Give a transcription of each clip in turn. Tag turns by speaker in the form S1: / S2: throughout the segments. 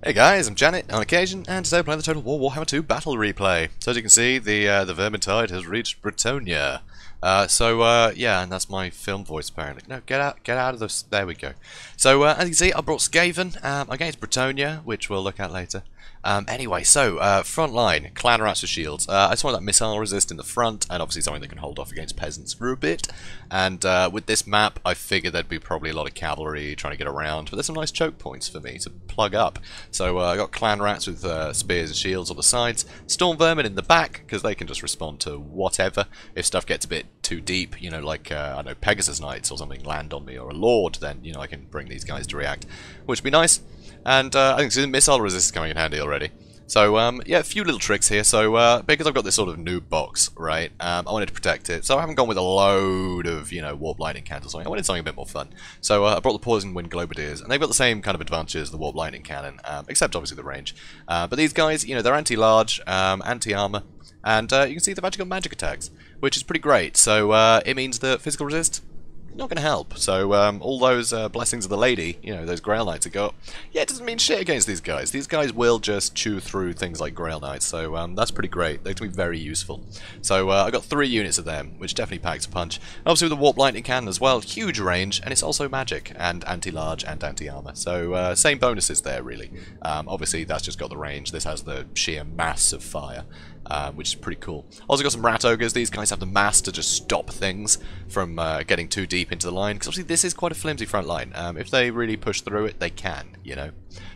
S1: Hey guys, I'm Janet on occasion, and today we're playing the Total War Warhammer II Battle Replay. So as you can see, the Vermintide has reached Bretonnia. Yeah, and that's my film voice apparently. No, get out of this. There we go. So as you can see, I brought Skaven against Bretonnia, which we'll look at later. Front line, clan rats with shields. I just want that missile resist in the front, and obviously something that can hold off against peasants for a bit. And with this map, I figured there'd be probably a lot of cavalry trying to get around, but there's some nice choke points for me to plug up. So I got clan rats with spears and shields on the sides, storm vermin in the back, because they can just respond to whatever. If stuff gets a bit too deep, you know, like, I don't know, Pegasus Knights or something land on me, or a Lord, then, you know, I can bring these guys to react, which would be nice. And I think the missile resist is coming in handy already. So, yeah, a few little tricks here. So, because I've got this sort of noob box, right, I wanted to protect it. So I haven't gone with a load of, you know, warp lightning cannons or something. I wanted something a bit more fun. So I brought the Poison Wind Globadiers, and they've got the same kind of advantages as the warp lightning cannon, except obviously the range. But these guys, you know, they're anti-large, anti-armor, and you can see they've actually got magic attacks, which is pretty great. So it means that physical resist, not going to help. So all those blessings of the lady, you know, those Grail Knights have got, yeah, it doesn't mean shit against these guys. These guys will just chew through things like Grail Knights, so that's pretty great. They're going to be very useful. So I got 3 units of them, which definitely packs a punch. And obviously with the Warp Lightning Cannon as well, huge range, and it's also magic, and anti-large, and anti-armor. So same bonuses there, really. Obviously that's just got the range. This has the sheer mass of fire. Which is pretty cool. Also got some Rat Ogres. These guys have the mass to just stop things from getting too deep into the line, because obviously this is quite a flimsy front line. If they really push through it, they can, you know.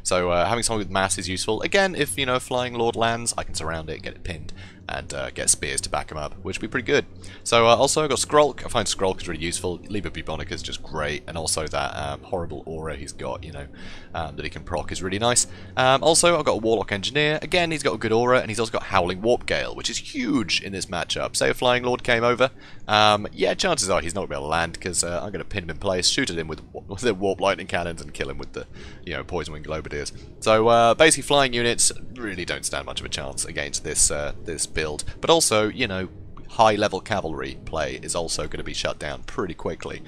S1: So having someone with mass is useful. Again, if, you know, a Flying Lord lands, I can surround it, get it pinned, and get spears to back him up, which would be pretty good. So also I've got Skrulk. I find Skrulk is really useful. Liber Bubonica is just great, and also that horrible aura he's got, you know, that he can proc is really nice. Also I've got a Warlock Engineer. Again, he's got a good aura, and he's also got Howling Warp Gale, which is huge in this matchup. Say a Flying Lord came over, yeah, chances are he's not going to be able to land, because I'm going to pin him in place, shoot at him with the Warp Lightning Cannons, and kill him with the, you know, Poison Wing Globadiers. So basically flying units really don't stand much of a chance against this this build, but also, you know, high-level cavalry play is also going to be shut down pretty quickly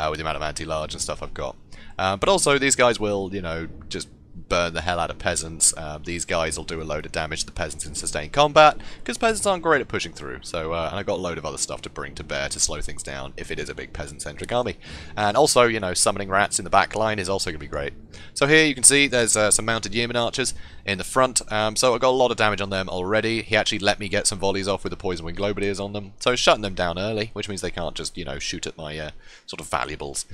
S1: with the amount of anti-large and stuff I've got. But also these guys will, you know, just burn the hell out of peasants. These guys will do a load of damage to the peasants in sustained combat, because peasants aren't great at pushing through. So, and I've got a load of other stuff to bring to bear to slow things down if it is a big peasant-centric army. And also, you know, summoning rats in the back line is also going to be great. So here you can see there's some mounted yeoman archers in the front. So I've got a lot of damage on them already. He actually let me get some volleys off with the Poison Wing Globadiers on them. So shutting them down early, which means they can't just, you know, shoot at my sort of valuables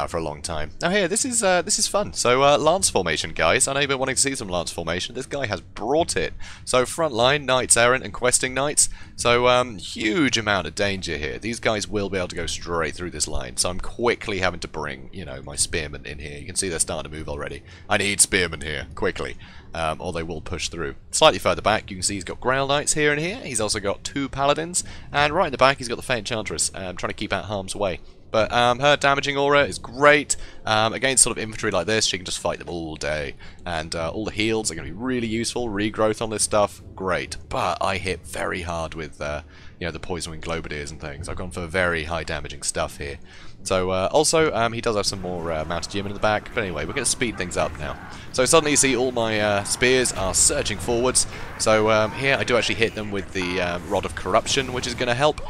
S1: for a long time. Now here, this is fun. So lance formation, guys. I know you've been wanting to see some lance formation. This guy has brought it. So front line, knights errant and questing knights. So huge amount of danger here. These guys will be able to go straight through this line. So I'm quickly having to bring, you know, my spearmen in here. You can see they're starting to move already. I need spearmen here quickly, or they will push through. Slightly further back, you can see he's got Grail Knights here and here. He's also got 2 Paladins, and right in the back he's got the Fey Enchantress, trying to keep out harm's way. But her damaging aura is great. Against sort of infantry like this, she can just fight them all day. And all the heals are going to be really useful. Regrowth on this stuff, great. But I hit very hard with you know, the Poison Wing Globadiers and things. I've gone for very high damaging stuff here. So also, he does have some more mounted yeomen in the back. But anyway, we're going to speed things up now. So suddenly you see all my spears are surging forwards. So here I do actually hit them with the Rod of Corruption, which is going to help.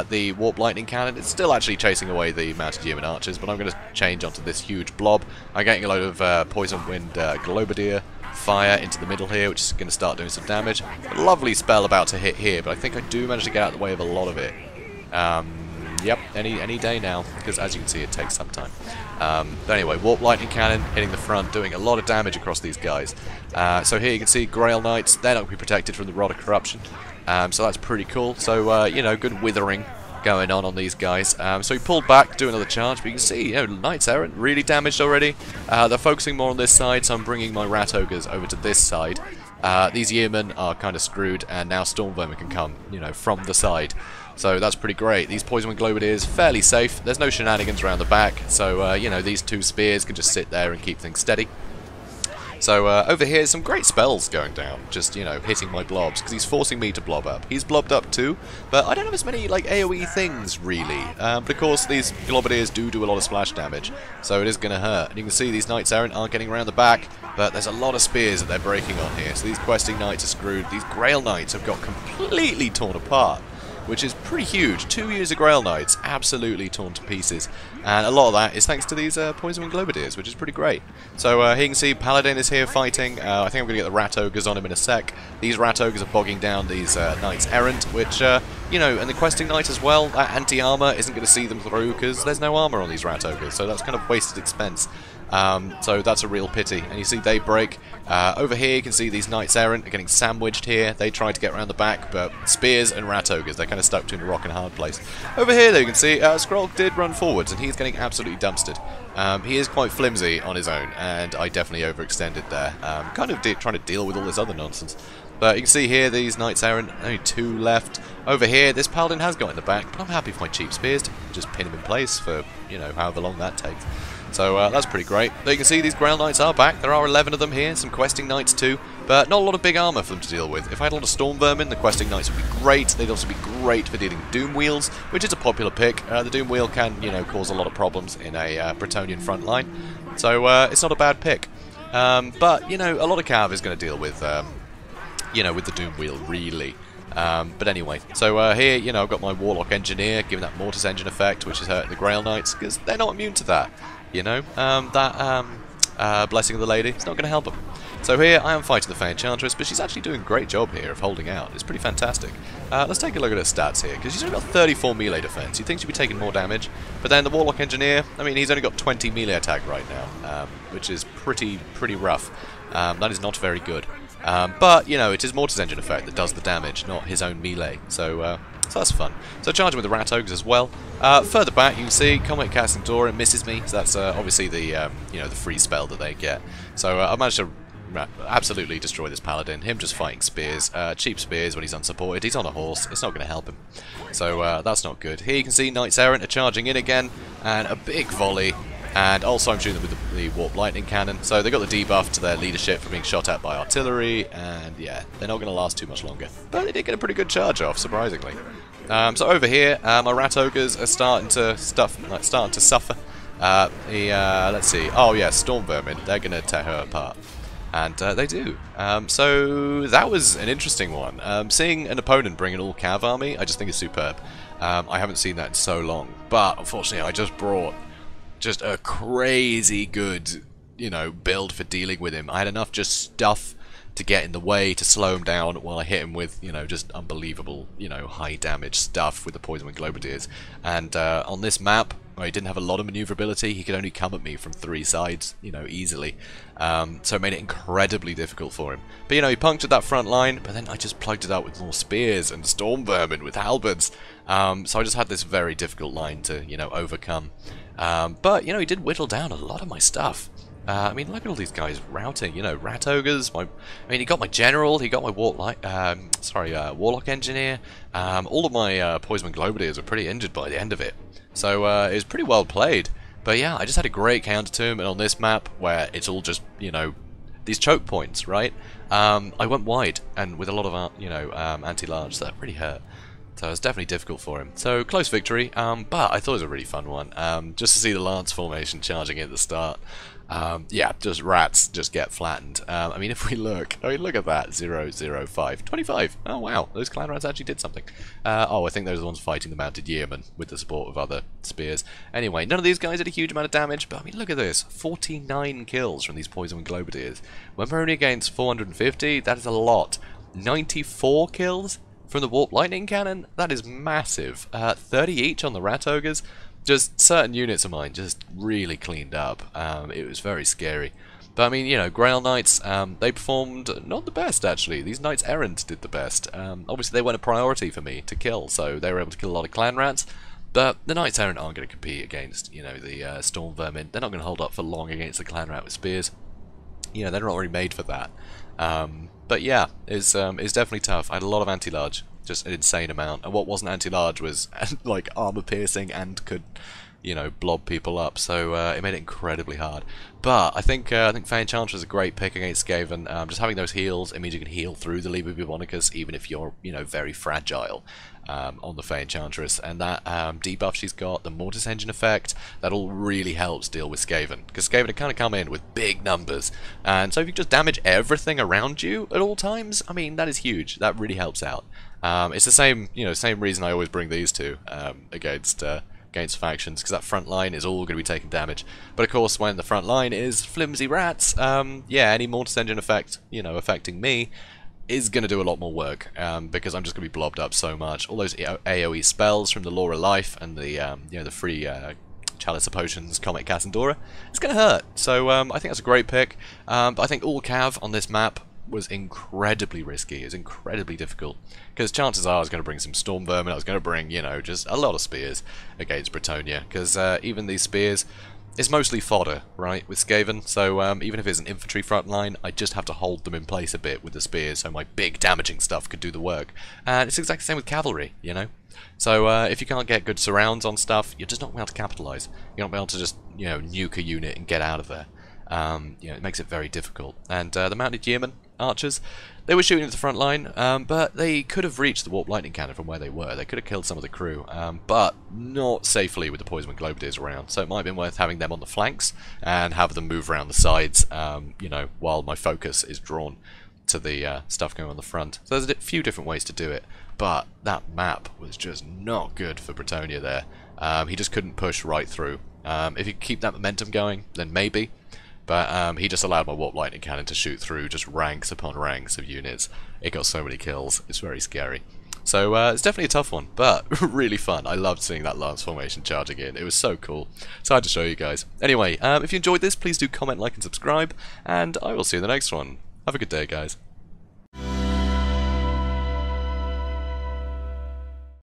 S1: The Warp Lightning Cannon, it's still actually chasing away the mounted yeoman archers, but I'm going to change onto this huge blob. I'm getting a load of Poison Wind Globadier fire into the middle here, which is going to start doing some damage. A lovely spell about to hit here, but I think I do manage to get out of the way of a lot of it. Yep, any day now, because as you can see it takes some time. But anyway, Warp Lightning Cannon hitting the front, doing a lot of damage across these guys. So here you can see Grail Knights, they're not going to be protected from the Rod of Corruption. So that's pretty cool. So, you know, good withering going on these guys. So he pulled back, do another charge, but you can see, you know, Knights Errant really damaged already. They're focusing more on this side, so I'm bringing my Rat Ogres over to this side. These yeomen are kind of screwed, and now Storm Vermin can come, you know, from the side. So that's pretty great. These Poison Wing Globadiers, fairly safe. There's no shenanigans around the back, so, you know, these 2 spears can just sit there and keep things steady. So over here, some great spells going down, just, you know, hitting my blobs, because he's forcing me to blob up. He's blobbed up too, but I don't have as many, like, AoE things, really. But of course, these globadiers do a lot of splash damage, so it is going to hurt. And you can see these knights errant aren't getting around the back, but there's a lot of spears that they're breaking on here, so these questing knights are screwed. These Grail Knights have got completely torn apart, which is pretty huge. 2 years of Grail Knights absolutely torn to pieces, and a lot of that is thanks to these Poison Wind Globadiers, which is pretty great. So here you can see Paladin is here fighting. I think I'm going to get the Rat Ogres on him in a sec. These Rat Ogres are bogging down these Knights Errant, which, you know, and the Questing Knight as well, that anti-armor isn't going to see them through, because there's no armor on these Rat Ogres, so that's kind of wasted expense. So that's a real pity. And you see they break. Over here you can see these Knights Errant are getting sandwiched here. They tried to get around the back, but Spears and Rat Ogres, they're kind of stuck between a rock and a hard place. Over here though you can see Skrull did run forwards, and he's getting absolutely dumpstered. He is quite flimsy on his own, and I definitely overextended there. Kind of trying to deal with all this other nonsense. But you can see here these Knights Errant, only 2 left. Over here this Paladin has got in the back, but I'm happy for my cheap Spears to just pin him in place for, you know, however long that takes. So that's pretty great. But you can see these Grail Knights are back. There are 11 of them here, some Questing Knights too, but not a lot of big armor for them to deal with. If I had a lot of Storm Vermin, the Questing Knights would be great. They'd also be great for dealing with Doom Wheels, which is a popular pick. The Doom Wheel can, you know, cause a lot of problems in a Bretonnian front line, so it's not a bad pick. But, you know, a lot of Cav is going to deal with, you know, with the Doom Wheel, really. But anyway, so here, you know, I've got my Warlock Engineer giving that Mortis Engine effect, which is hurting the Grail Knights, because they're not immune to that. You know, Blessing of the Lady, it's not going to help them. So here, I am fighting the Fey Enchantress, but she's actually doing a great job here of holding out. It's pretty fantastic. Let's take a look at her stats here, because she's only got 34 melee defense. You'd think she'd be taking more damage, but then the Warlock Engineer, I mean, he's only got 20 melee attack right now, which is pretty rough. That is not very good. But, you know, it is Mortis Engine effect that does the damage, not his own melee. So that's fun. So charging with the Rat Ogres as well. Further back, you can see Cosmetic Casting Door, it misses me. So that's obviously the you know, the free spell that they get. So I managed to absolutely destroy this Paladin. Him just fighting spears, cheap spears when he's unsupported. He's on a horse. It's not going to help him. So that's not good. Here you can see Knights Errant are charging in again, and a big volley. And also I'm shooting them with the Warp Lightning Cannon. So they got the debuff to their leadership for being shot at by artillery, and yeah, they're not going to last too much longer. But they did get a pretty good charge off, surprisingly. So over here, my Rat Ogres are starting to suffer. Let's see. Oh yeah, Storm Vermin. They're going to tear her apart. And they do. So that was an interesting one. Seeing an opponent bring an all-Cav army, I just think is superb. I haven't seen that in so long. But unfortunately, I just brought just a crazy good, you know, build for dealing with him. I had enough just stuff to get in the way to slow him down while I hit him with, you know, just unbelievable, you know, high damage stuff with the Poison Wind Globadiers. And on this map, where he didn't have a lot of maneuverability, he could only come at me from 3 sides, you know, easily. So it made it incredibly difficult for him. But, you know, he punctured that front line, but then I just plugged it out with more spears and Storm Vermin with halberds. So I just had this very difficult line to, you know, overcome. But, you know, he did whittle down a lot of my stuff. I mean, look at all these guys routing, you know, Rat Ogres, I mean, he got my General, he got my Warlock Engineer, all of my Poison Wind Globadiers were pretty injured by the end of it. So, it was pretty well played. But yeah, I just had a great counter to him, and on this map, where it's all just, you know, these choke points, right? I went wide, and with a lot of, you know, anti-large, so that really hurt. So it was definitely difficult for him. So, close victory, but I thought it was a really fun one. Just to see the Lance formation charging at the start. Yeah, just rats just get flattened. I mean, if we look, I mean, look at that, 0, 0, 5, 25. Oh wow, those clan rats actually did something. Oh, I think those are the ones fighting the mounted yeomen with the support of other spears. Anyway, none of these guys did a huge amount of damage, but I mean, look at this, 49 kills from these Poison Wind Globadiers. When we're only against 450, that is a lot. 94 kills from the Warp Lightning Cannon, that is massive. 30 each on the Rat Ogres. Just certain units of mine just really cleaned up. It was very scary. But I mean, you know, Grail Knights, they performed not the best actually. These Knights Errant did the best. Obviously they weren't a priority for me to kill, so they were able to kill a lot of clan rats. But the Knights Errant aren't going to compete against, you know, the Storm Vermin. They're not going to hold up for long against the clan rat with spears. You know, they're not really made for that. But yeah, it's definitely tough. I had a lot of anti-large. Just an insane amount, and what wasn't anti-large was like armor piercing and could you know, blob people up. So it made it incredibly hard. But I think Fey Enchantress is a great pick against Skaven. Just having those heals, it means you can heal through the Liber Bubonicus, even if you're, you know, very fragile on the Fey Enchantress. And that debuff she's got, the Mortis Engine effect, that all really helps deal with Skaven. Because Skaven kind of come in with big numbers. And so if you just damage everything around you at all times, I mean, that is huge. That really helps out. It's the same, you know, same reason I always bring these two against factions, because that front line is all going to be taking damage. But of course, when the front line is flimsy rats, yeah, any Mortis Engine effect, you know, affecting me, is going to do a lot more work, because I'm just going to be blobbed up so much. All those AoE spells from the Law of Life and the, you know, the free Chalice of Potions, Comet Cassandora, it's going to hurt. So I think that's a great pick. But I think all Cav on this map was incredibly risky. It was incredibly difficult, because chances are I was going to bring some Storm Vermin, I was going to bring, you know, just a lot of spears against Bretonnia, because even these spears, it's mostly fodder, right, with Skaven, so even if it's an infantry front line, I just have to hold them in place a bit with the spears, so my big damaging stuff could do the work. And it's exactly the same with cavalry, you know? So if you can't get good surrounds on stuff, you're just not going to be able to capitalise. You're not going to be able to just, you know, nuke a unit and get out of there. You know, it makes it very difficult. And the Mounted Yeomen archers, they were shooting at the front line, but they could have reached the Warp Lightning Cannon from where they were. They could have killed some of the crew, but not safely with the Poison Globadiers around. So it might have been worth having them on the flanks and have them move around the sides, you know, while my focus is drawn to the stuff going on the front. So there's a few different ways to do it, but that map was just not good for Bretonnia there. He just couldn't push right through. If you keep that momentum going, then maybe. But he just allowed my Warp Lightning Cannon to shoot through just ranks upon ranks of units. It got so many kills. It's very scary. So it's definitely a tough one, but really fun. I loved seeing that Lance formation charging in. It was so cool. So I had to show you guys. Anyway, if you enjoyed this, please do comment, like, and subscribe. And I will see you in the next one. Have a good day, guys.